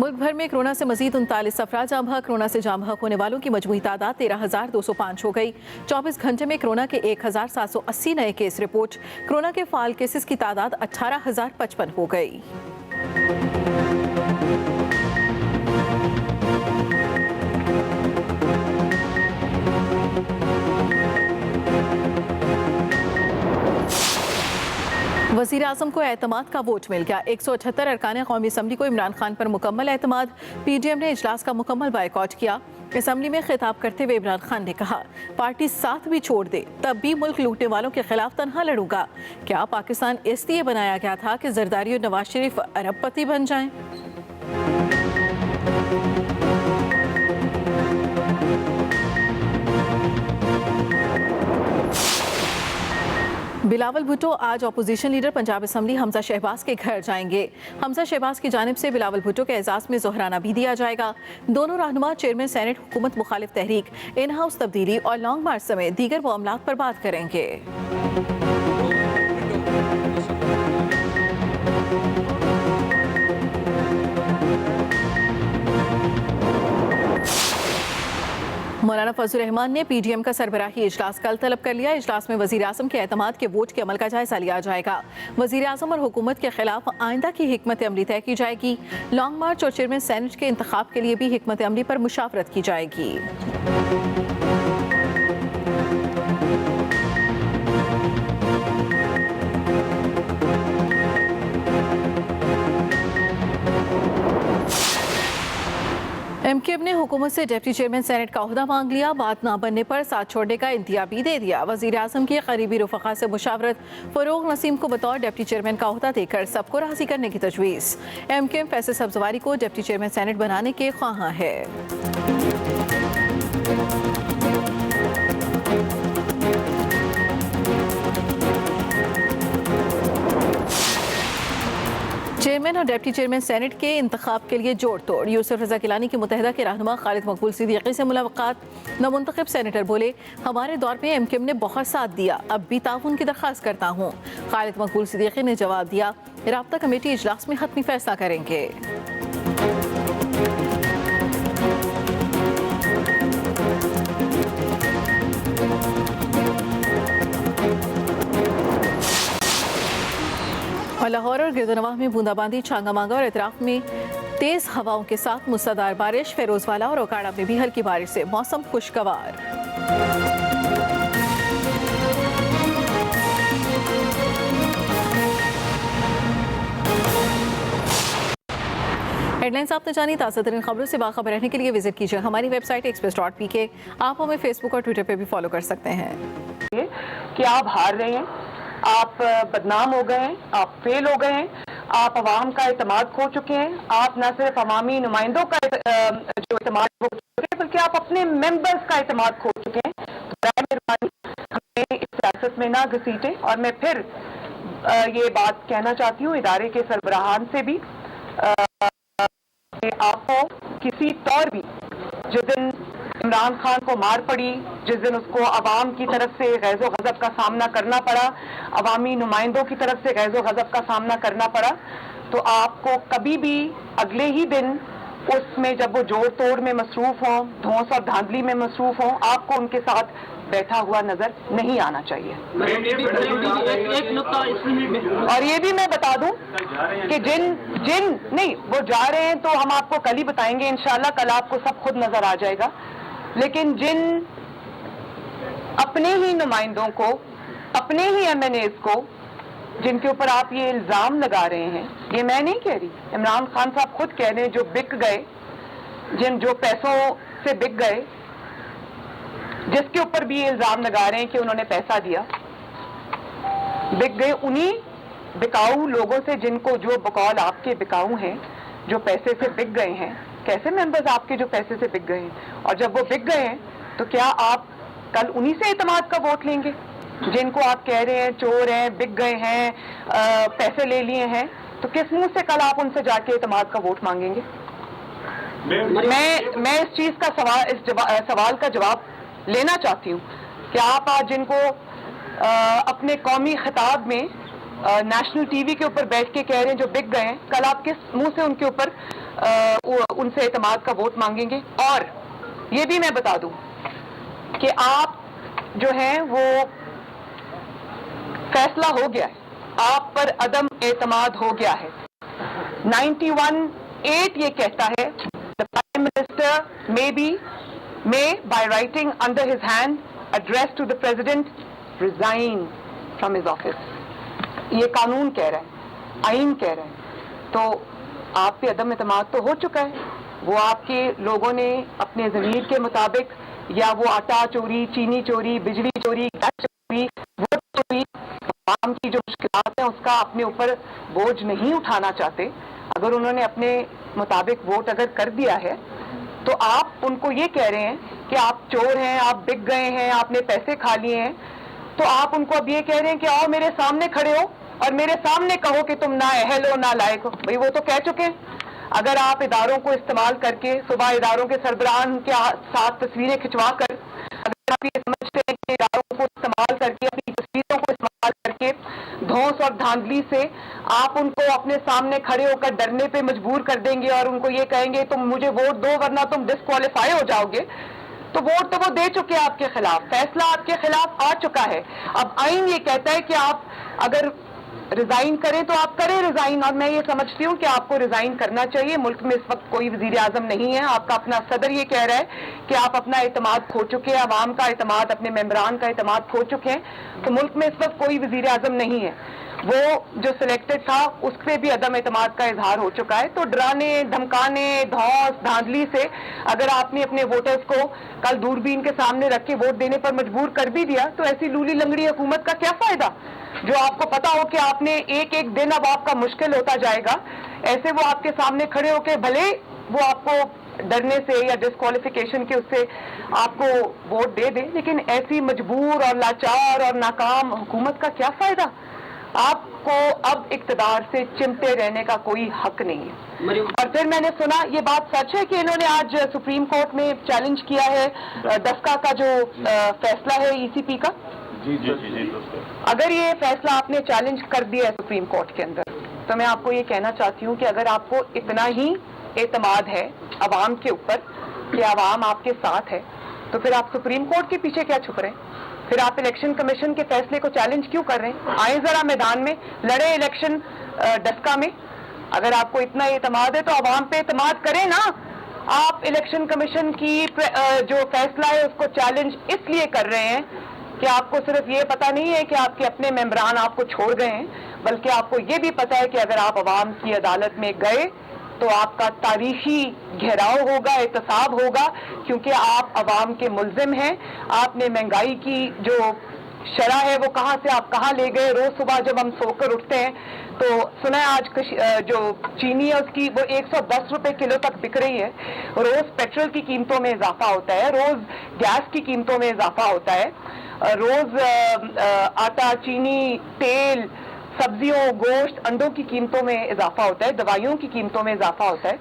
मुल्क भर में कोरोना से मजीद 39 अफराद जाँ बहक। कोरोना से जाँ बहक होने वालों की मजमूई तादाद 13,205 हो गई। 24 घंटे में कोरोना के 1,780 नए केस रिपोर्ट। कोरोना के फाल केसेस की तादाद 18,055 हो गई। वज़ीर आज़म को एतमाद का वोट मिल गया। 178 अरकान कौमी असम्बली को इमरान खान पर मुकम्मल एतमाद। पीडीएम ने इजलास का मुकम्मल बायकॉट किया। असम्बली में खिताब करते हुए इमरान खान ने कहा, पार्टी साथ भी छोड़ दे तब भी मुल्क लूटने वालों के खिलाफ तनहा लड़ूंगा। क्या पाकिस्तान इसलिए बनाया गया था कि जरदारी और नवाज शरीफ अरबपति बन जाएं? बिलावल भुट्टो आज opposition leader Punjab assembly Hamza Shahbaz के घर जाएंगे। हमजा शहबाज की जानिब से बिलावल भुट्टो के एजाज में ज़ोहराना भी दिया जाएगा। दोनों रहनुमा चेयरमैन सेनेट हुकूमत मुखालिफ तहरीक, इन हाउस तब्दीली और लॉन्ग मार्च समेत दीगर मामलात पर बात करेंगे। मौलाना फजल रहमान ने पीडीएम का सरबराही इजलास कल तलब कर लिया। इजलास में वज़ीर आज़म के एतमाद के वोट के अमल का जायजा लिया जाएगा। वज़ीर आज़म और हुकूमत के खिलाफ आइंदा की हिकमत अमली तय की जाएगी। लॉन्ग मार्च और चेयरमैन सेनेट के इंतखाब के लिए भी हिकमत अमली पर मुशावरत की जाएगी। एमक्यूएम ने हुकूमत से डिप्टी चेयरमैन सेनेट का ओहदा मांग लिया। बात ना बनने पर साथ छोड़ने का इंतिया भी दे दिया। वज़ीर आज़म के करीबी रफ़क़ा से मुशावरत, फ़रोग़ नसीम को बतौर डिप्टी चेयरमैन का ओहदा देकर सबको राज़ी करने की तजवीज़। एमक्यूएम फैसल सब्ज़वारी को डिप्टी चेयरमैन सेनेट बनाने के ख्वाहां है। चेयरमैन और डिप्टी चेयरमैन सेनेट के इंतखाब के लिए जोड़ तोड़। यूसुफ रज़ा गिलानी की मुत्तहिदा के रहनुमा खालिद मकबूल सिद्दीकी से मुलाकात। नमुंतखब सेनेटर बोले, हमारे दौर में एमक्यूएम ने बहुत साथ दिया, अब भी ताउन की दरख्वास्त करता हूँ। खालिद मकबूल सिद्दीकी ने जवाब दिया, राब्ता कमेटी इजलास में हतमी फैसला करेंगे। और लाहौर और गिरदनवाह में बूंदाबांदी, छांगा मांगा और इतराफ में तेज हवाओं के साथ मुसलाधार बारिश। फेरोजवाला और ओकाड़ा में भी हल्की बारिश से मौसम खुशगवार। हेडलाइंस आपने जानी। ताज़ा तरीन खबरों से बाखबर रहने के लिए विजिट कीजिए हमारी वेबसाइट express.pk। आप हमें फेसबुक और ट्विटर पे भी फॉलो कर सकते हैं। कि आप हार रहे हैं, आप बदनाम हो गए हैं, आप फेल हो गए हैं, आप अवाम का एतमाद खो चुके हैं। आप न सिर्फ अवामी नुमाइंदों का जो एतमाद खो चुके हैं, बल्कि आप अपने मेंबर्स का एतमाद खो चुके हैं। तो बराए मेहरबानी हमें इस सियासत में ना घसीटे। और मैं फिर ये बात कहना चाहती हूँ इदारे के सरबराहान से भी, आपको किसी तौर भी जिस दिन इमरान खान को मार पड़ी, जिस दिन उसको अवाम की तरफ से गैज़ो गज़ब का सामना करना पड़ा, अवामी नुमाइंदों की तरफ से गैज़ो गज़ब का सामना करना पड़ा, तो आपको कभी भी अगले ही दिन उसमें जब वो जोड़ तोड़ में मसरूफ़ हों, धौंस और धांधली में मसरूफ़ हों, आपको उनके साथ बैठा हुआ नजर नहीं आना चाहिए। और ये भी मैं बता दूं कि जिन नहीं वो जा रहे हैं तो हम आपको कल ही बताएंगे इंशाल्लाह, कल आपको सब खुद नजर आ जाएगा। लेकिन जिन अपने ही नुमाइंदों को, अपने ही एमएनएस को, जिनके ऊपर आप ये इल्जाम लगा रहे हैं, ये मैं नहीं कह रही, इमरान खान साहब खुद कह रहे हैं, जो बिक गए, जो पैसों से बिक गए, जिसके ऊपर भी ये इल्जाम लगा रहे हैं कि उन्होंने पैसा दिया, बिक गए, उन्हीं बिकाऊ लोगों से, जिनको जो बकौल आपके बिकाऊ हैं, जो पैसे से बिक गए हैं। कैसे मेंबर्स आपके जो पैसे से बिक गए हैं? और जब वो बिक गए हैं तो क्या आप कल उन्हीं से एतमाद का वोट लेंगे, जिनको आप कह रहे हैं चोर हैं, बिक गए हैं, पैसे ले लिए हैं? तो किस मुंह से कल आप उनसे जाके एतमाद का वोट मांगेंगे? मैं इस चीज का सवाल का जवाब लेना चाहती हूँ कि आप आज जिनको अपने कौमी खिताब में नेशनल टीवी के ऊपर बैठ के कह रहे हैं जो बिक गए हैं, कल आप किस मुंह से उनके ऊपर ان سے اعتماد کا ووٹ مانگیں گے. اور یہ بھی میں بتا دوں کہ آپ جو ہیں وہ فیصلہ ہو گیا ہے, آپ پر عدم اعتماد ہو گیا ہے. 91(8) یہ کہتا ہے the Prime Minister may by writing under his hand address to the President resign from his office. یہ قانون کہہ رہا ہے, آئین کہہ رہا ہے. تو آپ پہ عدم اعتماد تو ہو چکا ہے. وہ آپ کے لوگوں نے اپنے ضمیر کے مطابق یا وہ آٹا چوری, چینی چوری, بجلی چوری, گیس چوری, ووٹ چوری, عوام کی جو مشکلات ہیں اس کا اپنے اوپر بوجھ نہیں اٹھانا چاہتے. اگر انہوں نے اپنے مطابق ووٹ اگر کر دیا ہے تو آپ ان کو یہ کہہ رہے ہیں کہ آپ چور ہیں, آپ بک گئے ہیں, آپ نے پیسے کھا لیے ہیں. تو آپ ان کو اب یہ کہہ رہے ہیں کہ آؤ میرے سامنے کھڑے ہو اور میرے سامنے کہو کہ تم نہ اہل ہو نہ لائق ہو. بھئی وہ تو کہہ چکے ہیں. اگر آپ اداروں کو استعمال کر کے صبح اداروں کے سربراہان کے ساتھ تصویریں کھنچوا کر, اگر آپ یہ سمجھتے ہیں کہ اداروں کو استعمال کر کے, اپنی تصویروں کو استعمال کر کے دھوس اور دھاندلی سے آپ ان کو اپنے سامنے کھڑے ہو کر ڈرنے پہ مجبور کر دیں گے اور ان کو یہ کہیں گے تم مجھے ووٹ دو ورنہ تم ڈسکوالیفائی ہو جاؤ گے, تو ووٹ تو وہ دے چکے آپ کے خلاف, فیصلہ آپ کے خلاف آ چکا ہے. اب آئین یہ کہتا ہے کہ آپ اگر ریزائن کریں تو آپ کریں ریزائن, اور میں یہ سمجھتی ہوں کہ آپ کو ریزائن کرنا چاہیے. ملک میں اس وقت کوئی وزیر اعظم نہیں ہے. آپ کا اپنا صدر یہ کہہ رہا ہے کہ آپ اپنا اعتماد کھو چکے ہیں, عوام کا اعتماد, اپنے ممبران کا اعتماد کھو چکے ہیں. تو ملک میں اس وقت کوئی وزیر اعظم نہیں ہے. وہ جو سلیکٹڈ تھا اس پہ بھی عدم اعتماد کا اظہار ہو چکا ہے. تو ڈرانے, دھمکانے, دھوس, دھاندلی سے اگر آپ نے اپنے ووٹرز کو کل دوربین کے سامنے رکھ کے ووٹ دینے پر مجبور کر بھی دیا تو ایسی لولی لنگڑی حکومت کا کیا فائدہ, جو آپ کو پتا ہو کہ آپ نے ایک ایک دن اب آپ کا مشکل ہوتا جائے گا. ایسے وہ آپ کے سامنے کھڑے ہو کے بھلے وہ آپ کو ڈرنے سے یا ڈسکوالیفیکیشن کے اس سے آپ کو ووٹ دے دیں, لیکن ایسی مجبور اور لاچار اور ناکام حکومت کا کیا فائدہ. آپ کو اب اقتدار سے چمٹے رہنے کا کوئی حق نہیں ہے. اور پھر میں نے سنا یہ بات سچ ہے کہ انہوں نے آج سپریم کورٹ میں چیلنج کیا ہے دسکا کا جو فیصلہ ہے ای سی پی کا. جی. اگر یہ فیصلہ آپ نے چیلنج کر دیا ہے سپریم کورٹ کے اندر, تو میں آپ کو یہ کہنا چاہتی ہوں کہ اگر آپ کو اتنا ہی اعتماد ہے عوام کے اوپر کہ عوام آپ کے ساتھ ہے, تو پھر آپ سپریم کورٹ کے پیچھے کیا چھپ رہے ہیں؟ پھر آپ الیکشن کمیشن کے فیصلے کو چیلنج کیوں کر رہے ہیں؟ آئیں ذرا میدان میں لڑے الیکشن ڈسکا میں. اگر آپ کو اتنا اعتماد ہے تو عوام پہ اعتماد کریں نا. آپ الیکشن کمیشن کی جو فیصلہ ہے اس کو چیلنج اس لیے کر رہے ہیں کہ آپ کو صرف یہ پتہ نہیں ہے کہ آپ کے اپنے ممبران آپ کو چھوڑ گئے ہیں, بلکہ آپ کو یہ بھی پتہ ہے کہ اگر آپ عوام کی عدالت میں گئے تو آپ کا تاریخی گھیراؤ ہوگا, احتساب ہوگا, کیونکہ آپ عوام کے ملزم ہیں. آپ نے مہنگائی کی جو شرح ہے وہ کہاں سے آپ کہاں لے گئے. روز صبح جب ہم سو کر اٹھتے ہیں تو سنا ہے آج جو چینی ہے اس کی وہ 110 روپے کلو تک بک رہی ہے. روز پیٹرول کی قیمتوں میں اضافہ ہوتا ہے, روز گیس کی قیمتوں میں اضافہ ہوتا ہے, روز آٹا, چینی, تیل, سبزیوں, گوشت, انڈوں کی قیمتوں میں اضافہ ہوتا ہے, دوائیوں کی قیمتوں میں اضافہ ہوتا ہے.